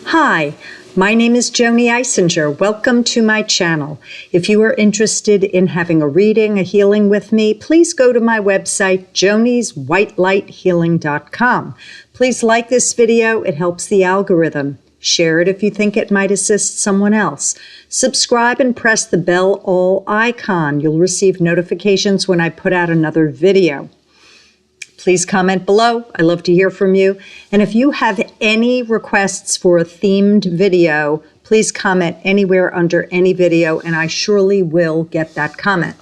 Hi, my name is Joanie Eisinger. Welcome to my channel. If you are interested in having a reading, a healing with me, please go to my website, jonieswhitelightshealing.com. Please like this video. It helps the algorithm. Share it if you think it might assist someone else. Subscribe and press the bell all icon. You'll receive notifications when I put out another video. Please comment below. I love to hear from you. And if you have any requests for a themed video, please comment anywhere under any video, and I surely will get that comment.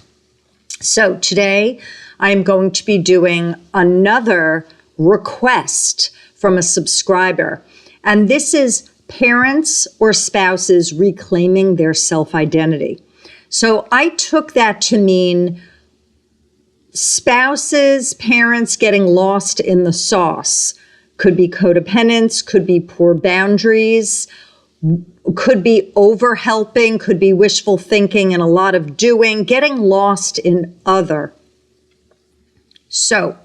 So today, I am going to be doing another request from a subscriber. And this is parents or spouses reclaiming their self-identity. So I took that to mean spouses, parents getting lost in the sauce. Could be codependence, could be poor boundaries, could be over-helping, could be wishful thinking and a lot of doing, getting lost in other. So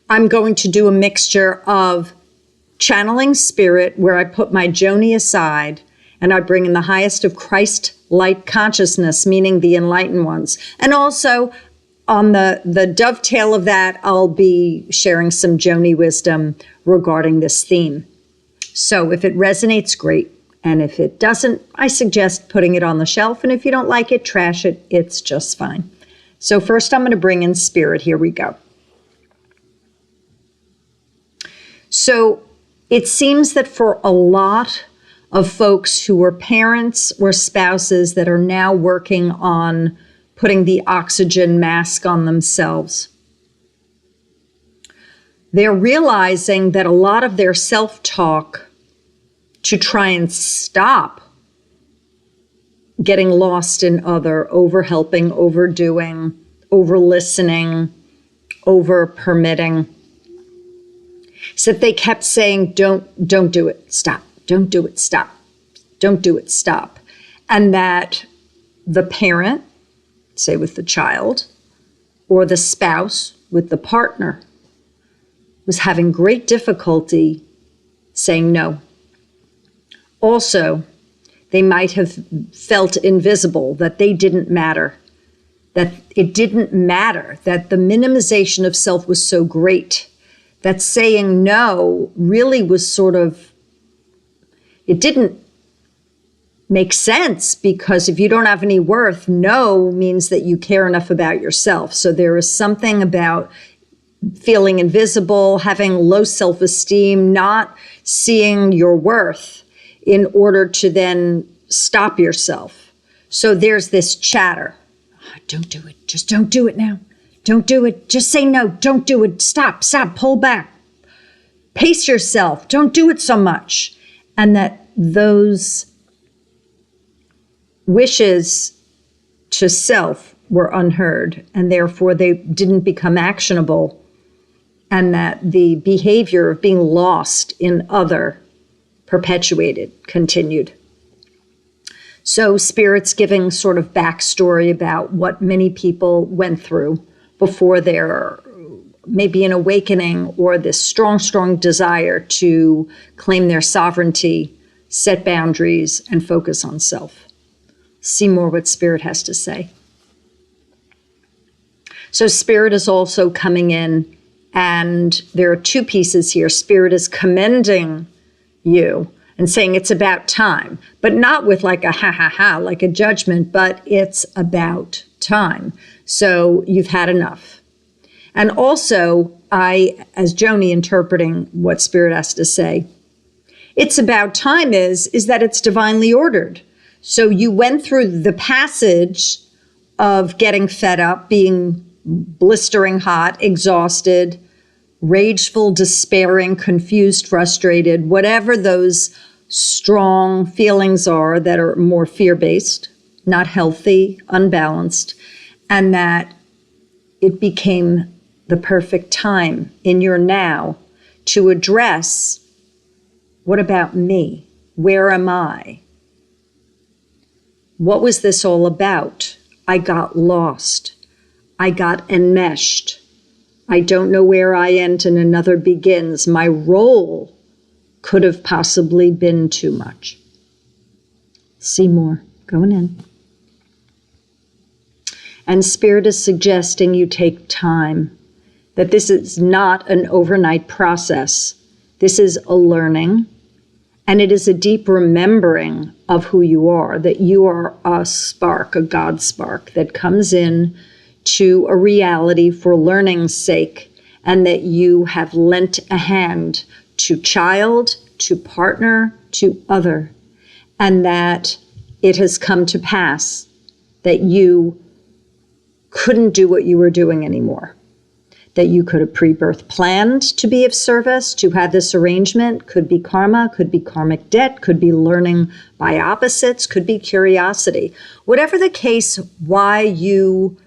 I'm going to do a mixture of channeling spirit, where I put my Joanie aside and I bring in the highest of Christ light consciousness, meaning the enlightened ones. And also, on the dovetail of that, I'll be sharing some Joanie wisdom regarding this theme. So if it resonates, great. And if it doesn't, I suggest putting it on the shelf. And if you don't like it, trash it. It's just fine. So first, I'm going to bring in spirit. Here we go. So it seems that for a lot of folks who are parents or spouses that are now working on putting the oxygen mask on themselves, they're realizing that a lot of their self-talk to try and stop getting lost in other, over-helping, overdoing, over-listening, over-permitting, so that they kept saying, don't do it, stop, don't do it, stop, don't do it, stop. And that the parent, say with the child, or the spouse with the partner, was having great difficulty saying no. Also, they might have felt invisible, that they didn't matter, that it didn't matter, that the minimization of self was so great, that saying no really was sort of, it didn't make sense, because if you don't have any worth, no means that you care enough about yourself. So there is something about feeling invisible, having low self-esteem, not seeing your worth in order to then stop yourself. So there's this chatter. Don't do it. Just don't do it now. Don't do it. Just say no. Don't do it. Stop, pull back. Pace yourself. Don't do it so much. And that those wishes to self were unheard, and therefore they didn't become actionable, and that the behavior of being lost in other perpetuated, continued. So Spirit's giving sort of backstory about what many people went through before their maybe an awakening or this strong, strong desire to claim their sovereignty, set boundaries, and focus on self. See more what Spirit has to say. So Spirit is also coming in, and there are two pieces here. Spirit is commending you and saying it's about time, but not with like a ha, like a judgment, but it's about time. So you've had enough. And also, as Joanie interpreting what Spirit has to say, it's about time is that it's divinely ordered. So you went through the passage of getting fed up, being blistering hot, exhausted, rageful, despairing, confused, frustrated, whatever those strong feelings are that are more fear-based, not healthy, unbalanced, and that it became the perfect time in your now to address, what about me? Where am I? What was this all about? I got lost. I got enmeshed. I don't know where I end and another begins. My role could have possibly been too much. See more. Going in. And Spirit is suggesting you take time, that this is not an overnight process. This is a learning, and it is a deep remembering of who you are, that you are a spark, a God spark that comes in to a reality for learning's sake, and that you have lent a hand to child, to partner, to other, and that it has come to pass that you couldn't do what you were doing anymore, that you could have pre-birth planned to be of service, to have this arrangement, could be karma, could be karmic debt, could be learning by opposites, could be curiosity. Whatever the case, why you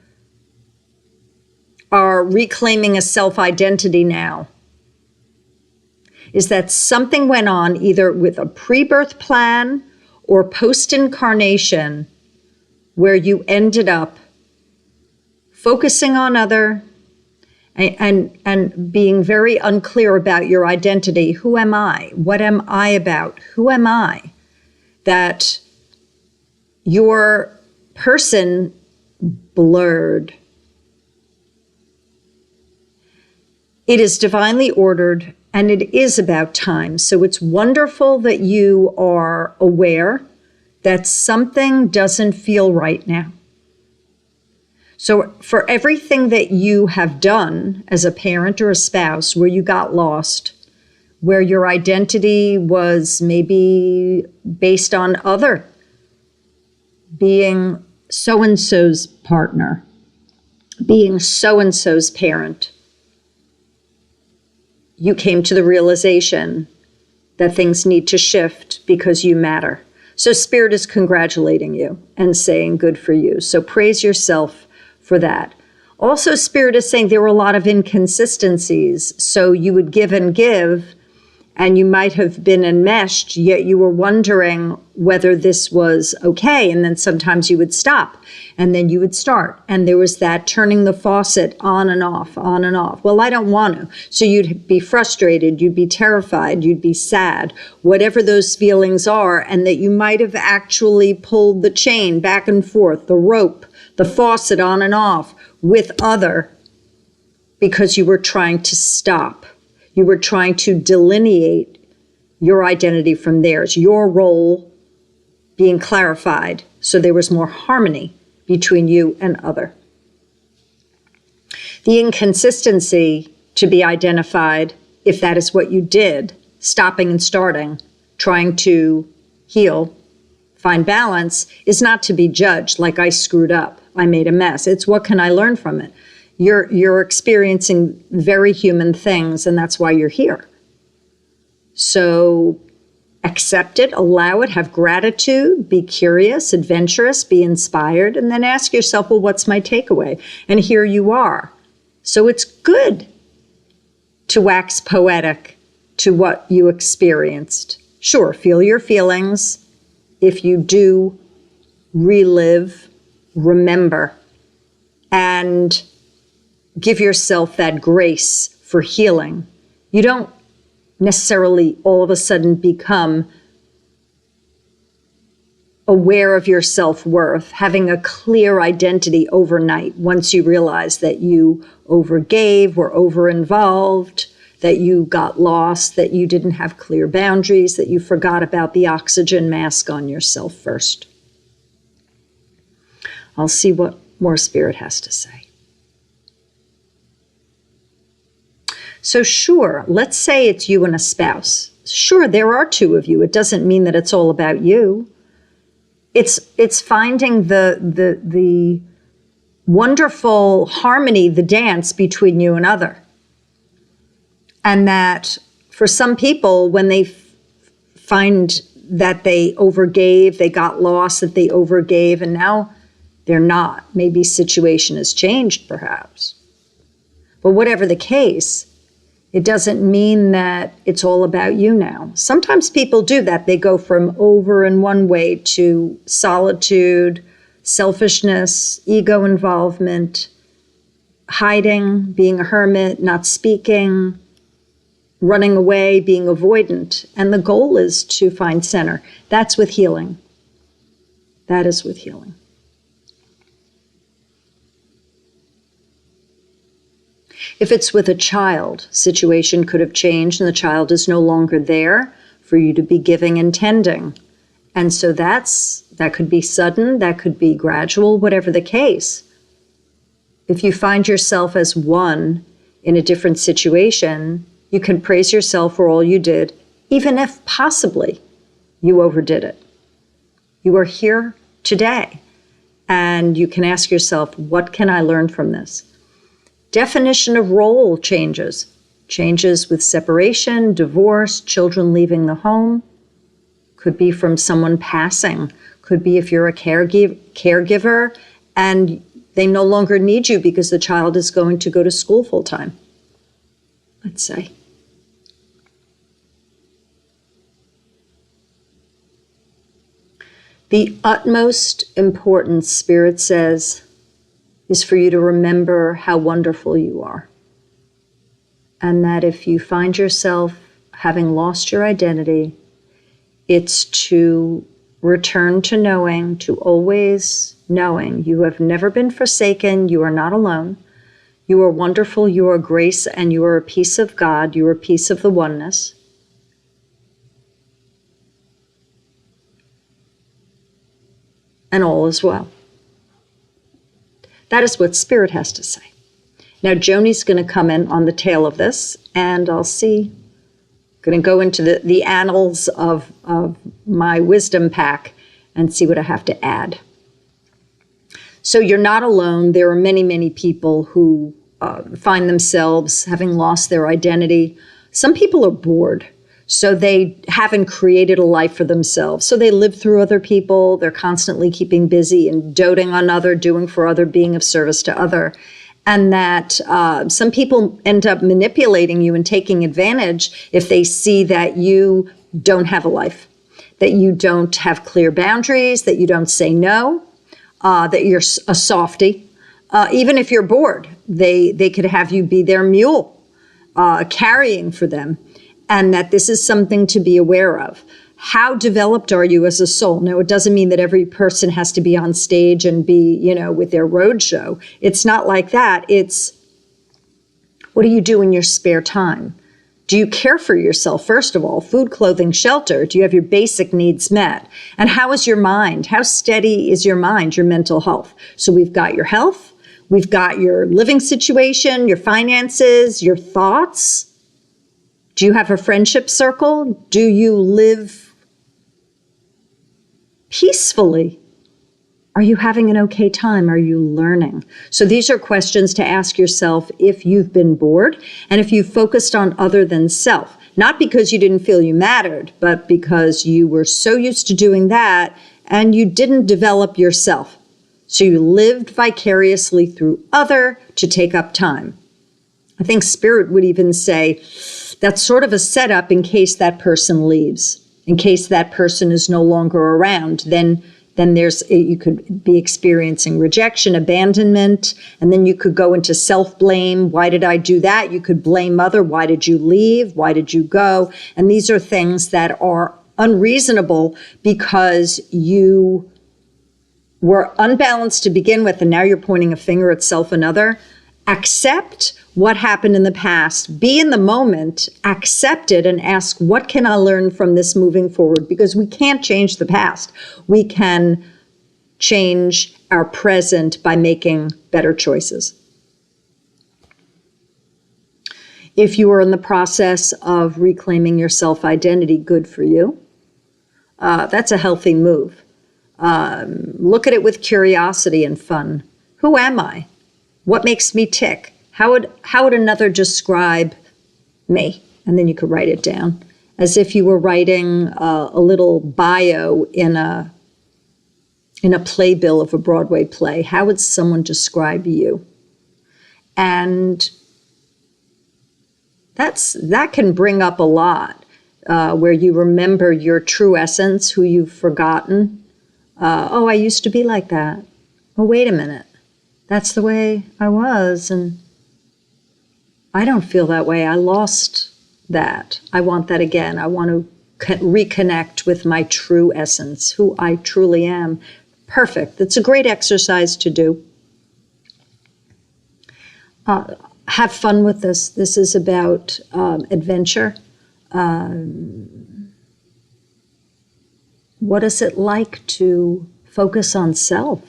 are reclaiming a self-identity now is that something went on either with a pre-birth plan or post-incarnation where you ended up focusing on other and being very unclear about your identity. Who am I? What am I about? Who am I? That your person blurred. It is divinely ordered, and it is about time. So it's wonderful that you are aware that something doesn't feel right now. So for everything that you have done as a parent or a spouse where you got lost, where your identity was maybe based on other, being so-and-so's partner, being so-and-so's parent, you came to the realization that things need to shift because you matter. So Spirit is congratulating you and saying good for you. So praise yourself for that. Also, Spirit is saying there were a lot of inconsistencies. So you would give, and you might have been enmeshed, yet you were wondering whether this was okay. And then sometimes you would stop, and then you would start. And there was that turning the faucet on and off, on and off. Well, I don't want to. So you'd be frustrated, you'd be terrified, you'd be sad, whatever those feelings are, and that you might have actually pulled the chain back and forth, the rope, the faucet on and off with other, because you were trying to stop. You were trying to delineate your identity from theirs, your role being clarified, so there was more harmony between you and other. The inconsistency to be identified, if that is what you did, stopping and starting, trying to heal, find balance, is not to be judged like I screwed up, I made a mess. It's what can I learn from it? You're experiencing very human things, and that's why you're here. So accept it, allow it, have gratitude, be curious, adventurous, be inspired, and then ask yourself, well, what's my takeaway? And here you are. So it's good to wax poetic to what you experienced. Sure, feel your feelings. If you do relive, remember, and give yourself that grace for healing. You don't necessarily all of a sudden become aware of your self-worth, having a clear identity overnight once you realize that you overgave, were over-involved, that you got lost, that you didn't have clear boundaries, that you forgot about the oxygen mask on yourself first. I'll see what more Spirit has to say. So sure, let's say it's you and a spouse. Sure, there are two of you. It doesn't mean that it's all about you. It's finding the wonderful harmony, the dance between you and other. And that for some people, when they find that they overgave, they got lost, that they overgave, and now they're not. Maybe situation has changed, perhaps. But whatever the case, it doesn't mean that it's all about you now. Sometimes people do that. They go from over in one way to solitude, selfishness, ego involvement, hiding, being a hermit, not speaking, running away, being avoidant. And the goal is to find center. That's with healing. That is with healing. If it's with a child, situation could have changed and the child is no longer there for you to be giving and tending. And so that could be sudden, that could be gradual, whatever the case. If you find yourself as one in a different situation, you can praise yourself for all you did, even if possibly you overdid it. You are here today, and you can ask yourself, what can I learn from this? Definition of role changes with separation, divorce, children leaving the home. Could be from someone passing. Could be if you're a caregiver and they no longer need you because the child is going to go to school full time, let's say. The utmost importance, Spirit says, is for you to remember how wonderful you are. And that if you find yourself having lost your identity, it's to return to knowing, to always knowing you have never been forsaken, you are not alone, you are wonderful, you are grace, and you are a piece of God, you are a piece of the oneness. And all is well. That is what Spirit has to say. Now, Joanie's going to come in on the tail of this, and I'll see. Going to go into the annals of my wisdom pack and see what I have to add. So you're not alone. There are many, many people who find themselves having lost their identity. Some people are bored, so they haven't created a life for themselves. So they live through other people. They're constantly keeping busy and doting on other, doing for other, being of service to other. And that some people end up manipulating you and taking advantage if they see that you don't have a life, that you don't have clear boundaries, that you don't say no, that you're a softie. Even if you're bored, they could have you be their mule, carrying for them, and that this is something to be aware of. How developed are you as a soul? Now, it doesn't mean that every person has to be on stage and be, with their road show. It's not like that. It's, what do you do in your spare time? Do you care for yourself, first of all? Food, clothing, shelter. Do you have your basic needs met? And how is your mind? How steady is your mind, your mental health? So we've got your health. We've got your living situation, your finances, your thoughts. Do you have a friendship circle? Do you live peacefully? Are you having an okay time? Are you learning? So these are questions to ask yourself if you've been bored and if you've focused on other than self. Not because you didn't feel you mattered, but because you were so used to doing that and you didn't develop yourself. So you lived vicariously through other to take up time. I think Spirit would even say that's sort of a setup in case that person leaves. In case that person is no longer around, then you could be experiencing rejection, abandonment, and then you could go into self-blame. Why did I do that? You could blame other. Why did you leave? Why did you go? And these are things that are unreasonable because you were unbalanced to begin with, and now you're pointing a finger at self and other. Accept what happened in the past. Be in the moment, accept it, and ask, what can I learn from this moving forward? Because we can't change the past. We can change our present by making better choices. If you are in the process of reclaiming your self-identity, good for you. That's a healthy move. Look at it with curiosity and fun. Who am I? What makes me tick? How would another describe me? And then you could write it down as if you were writing a little bio in a playbill of a Broadway play. How would someone describe you? And that can bring up a lot, where you remember your true essence, who you've forgotten. I used to be like that. Oh, wait a minute. That's the way I was, and I don't feel that way. I lost that. I want that again. I want to reconnect with my true essence, who I truly am. Perfect. It's a great exercise to do. Have fun with this. This is about adventure. What is it like to focus on self?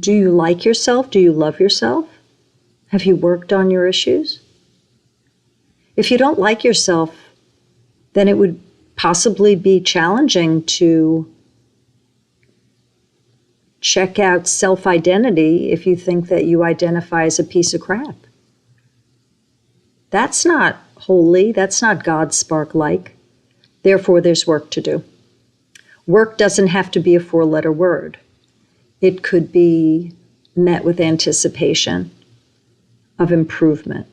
Do you like yourself? Do you love yourself? Have you worked on your issues? If you don't like yourself, then it would possibly be challenging to check out self-identity if you think that you identify as a piece of crap. That's not holy. That's not God's spark-like. Therefore, there's work to do. Work doesn't have to be a 4-letter word. It could be met with anticipation of improvement,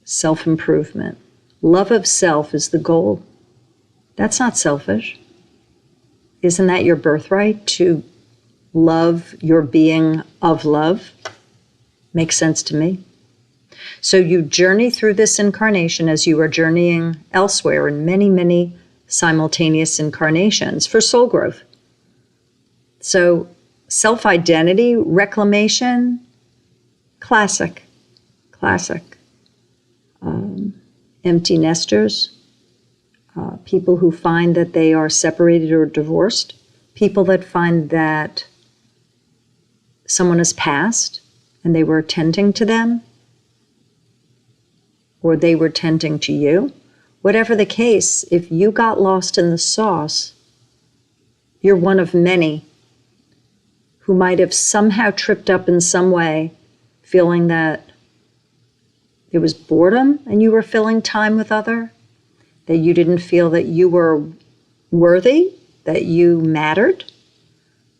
self-improvement. Love of self is the goal. That's not selfish. Isn't that your birthright, to love your being of love? Makes sense to me. So you journey through this incarnation as you are journeying elsewhere in many, many simultaneous incarnations for soul growth. So self-identity reclamation, classic. Empty nesters, people who find that they are separated or divorced, people that find that someone has passed and they were tending to them, or they were tending to you. Whatever the case, if you got lost in the sauce, you're one of many who might have somehow tripped up in some way, feeling that it was boredom and you were filling time with other, that you didn't feel that you were worthy, that you mattered.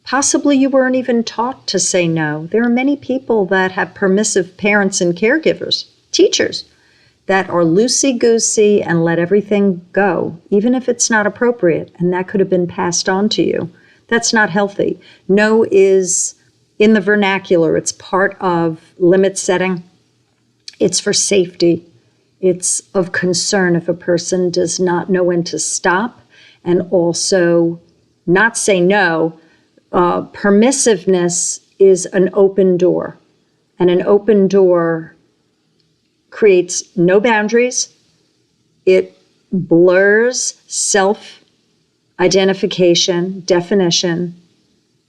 Possibly you weren't even taught to say no. There are many people that have permissive parents and caregivers, teachers, that are loosey-goosey and let everything go, even if it's not appropriate, and that could have been passed on to you. That's not healthy. No is in the vernacular. It's part of limit setting. It's for safety. It's of concern if a person does not know when to stop and also not say no. Permissiveness is an open door, and an open door creates no boundaries. It blurs self-identification, definition,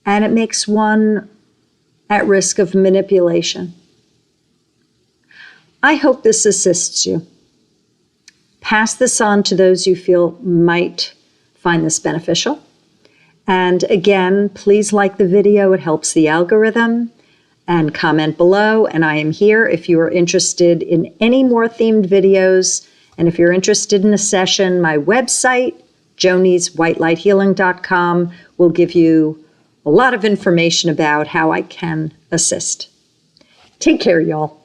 and it makes one at risk of manipulation. I hope this assists you. Pass this on to those you feel might find this beneficial. And again, please like the video. It helps the algorithm. And comment below. And I am here if you are interested in any more themed videos. And if you're interested in a session, my website, jonieswhitelighthealing.com, will give you a lot of information about how I can assist. Take care, y'all.